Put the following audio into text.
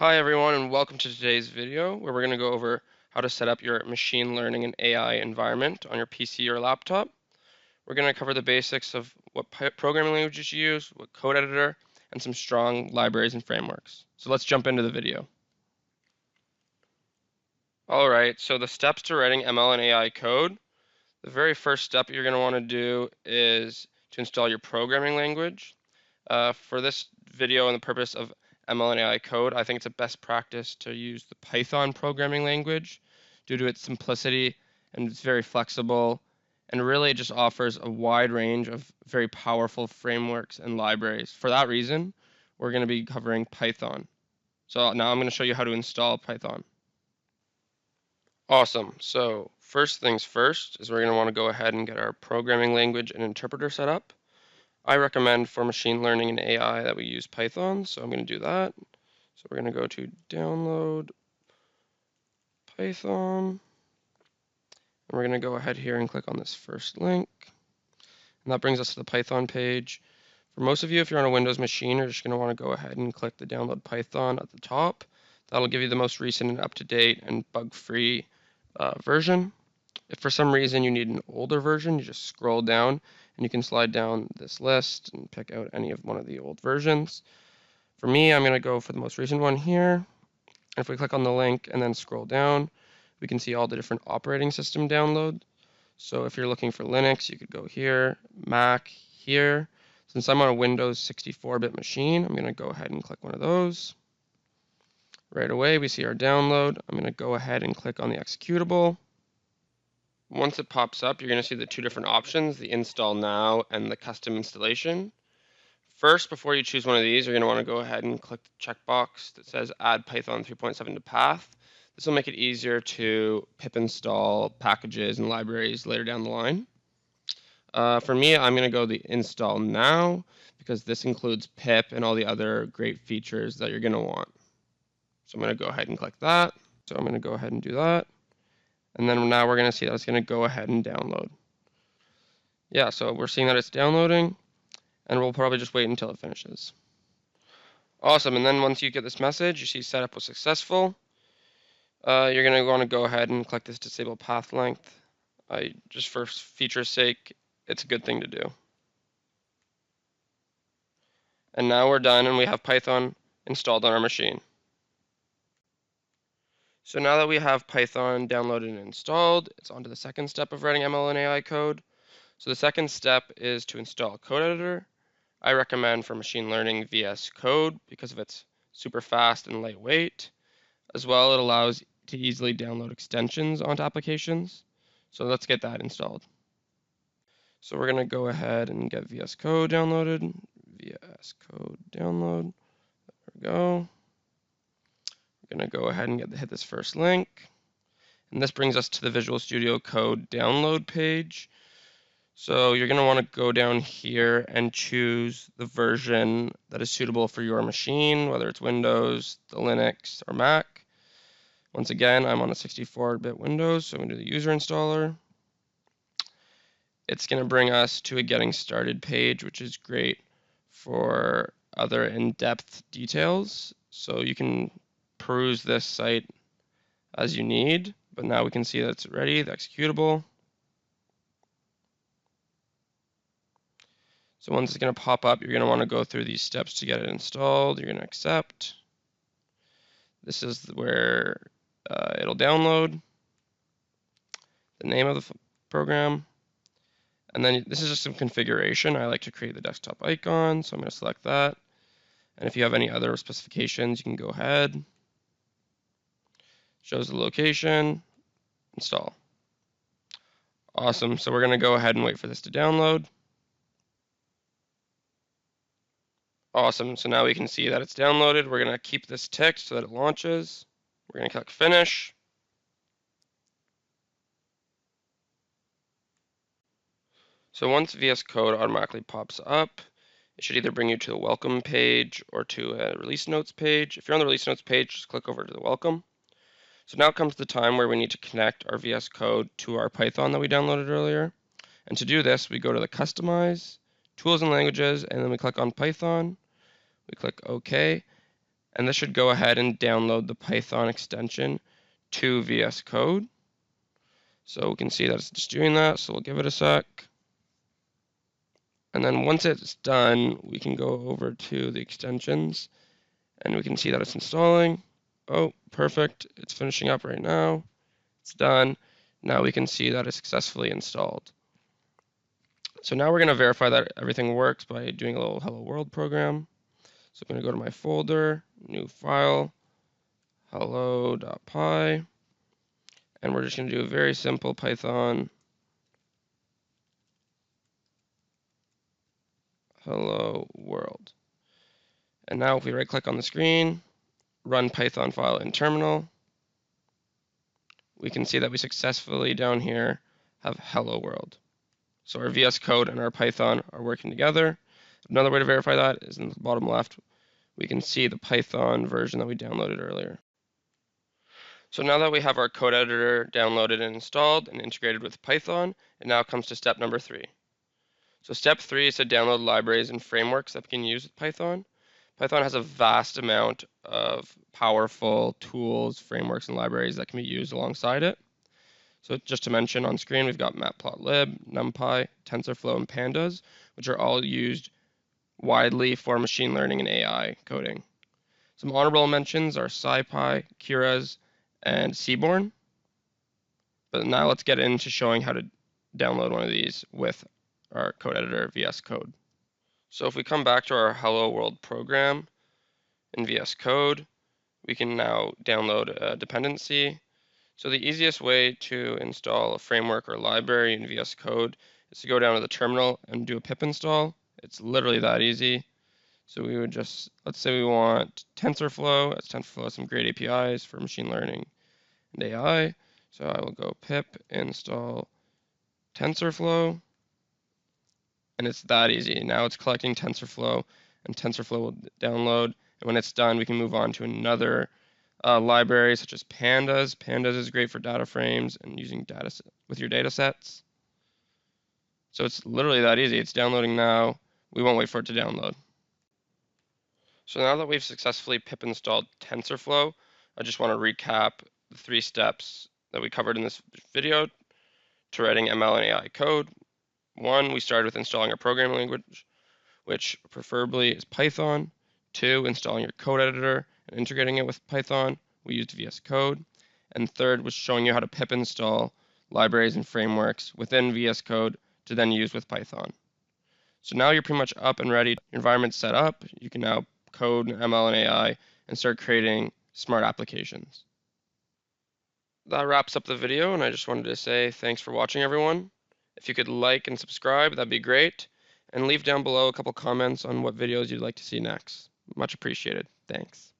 Hi everyone, and welcome to today's video where we're going to go over how to set up your machine learning and AI environment on your PC or laptop. We're going to cover the basics of what programming languages you use, what code editor, and some strong libraries and frameworks. So let's jump into the video. Alright, so the steps to writing ML and AI code. The very first step you're going to want to do is to install your programming language. For this video and the purpose of ML and AI code, I think it's a best practice to use the Python programming language due to its simplicity and it's very flexible, and really it just offers a wide range of very powerful frameworks and libraries. For that reason, we're going to be covering Python. So now I'm going to show you how to install Python. Awesome. So first things first is we're going to want to go ahead and get our programming language and interpreter set up. I recommend for machine learning and AI that we use Python, so I'm going to do that. So we're going to go to download Python, and we're going to go ahead here and click on this first link. And that brings us to the Python page. For most of you, if you're on a Windows machine, you're just going to want to go ahead and click the download Python at the top. That'll give you the most recent and up-to-date and bug-free version. If for some reason you need an older version, you just scroll down and you can slide down this list and pick out any of one of the old versions. For me, I'm going to go for the most recent one here. And if we click on the link and then scroll down, we can see all the different operating system download. So if you're looking for Linux, you could go here, Mac here. Since I'm on a Windows 64-bit machine, I'm going to go ahead and click one of those. Right away, we see our download. I'm going to go ahead and click on the executable. Once it pops up, you're going to see the two different options, the install now and the custom installation. First, before you choose one of these, you're going to want to go ahead and click the checkbox that says add Python 3.7 to path. This will make it easier to pip install packages and libraries later down the line. For me, I'm going to go the install now because this includes pip and all the other great features that you're going to want. So I'm going to go ahead and click that. So I'm going to go ahead and do that. And then now we're going to see that it's going to go ahead and download. Yeah, so we're seeing that it's downloading, and we'll probably just wait until it finishes. Awesome, and then once you get this message, you see setup was successful. You're going to want to go ahead and click this disable path length. Just for feature's sake, it's a good thing to do. And now we're done, and we have Python installed on our machine. So now that we have Python downloaded and installed, it's on to the second step of writing ML and AI code. So the second step is to install a code editor. I recommend for machine learning VS Code because of its super fast and lightweight. As well, it allows to easily download extensions onto applications. So let's get that installed. So we're going to go ahead and get VS Code downloaded. VS Code download. There we go. We're going to go ahead and hit this first link. And this brings us to the Visual Studio Code download page. So you're going to want to go down here and choose the version that is suitable for your machine, whether it's Windows, the Linux, or Mac. Once again, I'm on a 64-bit Windows, so I'm going to do the user installer. It's going to bring us to a getting started page, which is great for other in-depth details. So you can peruse this site as you need, but now we can see that it's ready, the executable. So once it's going to pop up, you're going to want to go through these steps to get it installed. You're going to accept. This is where it'll download the name of the program. And then this is just some configuration. I like to create the desktop icon, so I'm going to select that. And if you have any other specifications, you can go ahead. Shows the location, install. Awesome, so we're going to go ahead and wait for this to download. Awesome, so now we can see that it's downloaded. We're going to keep this ticked so that it launches. We're going to click finish. So once VS Code automatically pops up, it should either bring you to the welcome page or to a release notes page. If you're on the release notes page, just click over to the welcome. So now comes the time where we need to connect our VS Code to our Python that we downloaded earlier. And to do this, we go to the Customize, Tools and Languages, and then we click on Python. We click OK. And this should go ahead and download the Python extension to VS Code. So we can see that it's just doing that, so we'll give it a sec. And then once it's done, we can go over to the extensions and we can see that it's installing. Oh, perfect. It's finishing up right now. It's done. Now we can see that it's successfully installed. So now we're going to verify that everything works by doing a little hello world program. So I'm going to go to my folder, new file, hello.py, and we're just going to do a very simple Python hello world. And now if we right click on the screen, run Python file in terminal, we can see that we successfully down here have hello world. So our VS Code and our Python are working together. Another way to verify that is in the bottom left. We can see the Python version that we downloaded earlier. So now that we have our code editor downloaded and installed and integrated with Python, it now comes to step number 3. So step 3 is to download libraries and frameworks that we can use with Python. Python has a vast amount of powerful tools, frameworks, and libraries that can be used alongside it. So just to mention on screen, we've got Matplotlib, NumPy, TensorFlow, and Pandas, which are all used widely for machine learning and AI coding. Some honorable mentions are SciPy, Keras, and Seaborn. But now let's get into showing how to download one of these with our code editor, VS Code. So if we come back to our Hello World program in VS Code, we can now download a dependency. So the easiest way to install a framework or library in VS Code is to go down to the terminal and do a pip install. It's literally that easy. So we would just, let's say we want TensorFlow. TensorFlow has some great APIs for machine learning and AI. So I will go pip install TensorFlow. And it's that easy. Now it's collecting TensorFlow, and TensorFlow will download. And when it's done, we can move on to another library such as Pandas. Pandas is great for data frames and using data with your data sets. So it's literally that easy. It's downloading now. We won't wait for it to download. So now that we've successfully pip installed TensorFlow, I just want to recap the 3 steps that we covered in this video to writing ML and AI code. 1, we started with installing a programming language, which preferably is Python. 2, installing your code editor and integrating it with Python. We used VS Code. And 3rd was showing you how to pip install libraries and frameworks within VS Code to then use with Python. So now you're pretty much up and ready. Your environment's set up. You can now code ML and AI and start creating smart applications. That wraps up the video, and I just wanted to say thanks for watching, everyone. If you could like and subscribe, that'd be great. And leave down below a couple comments on what videos you'd like to see next. Much appreciated. Thanks.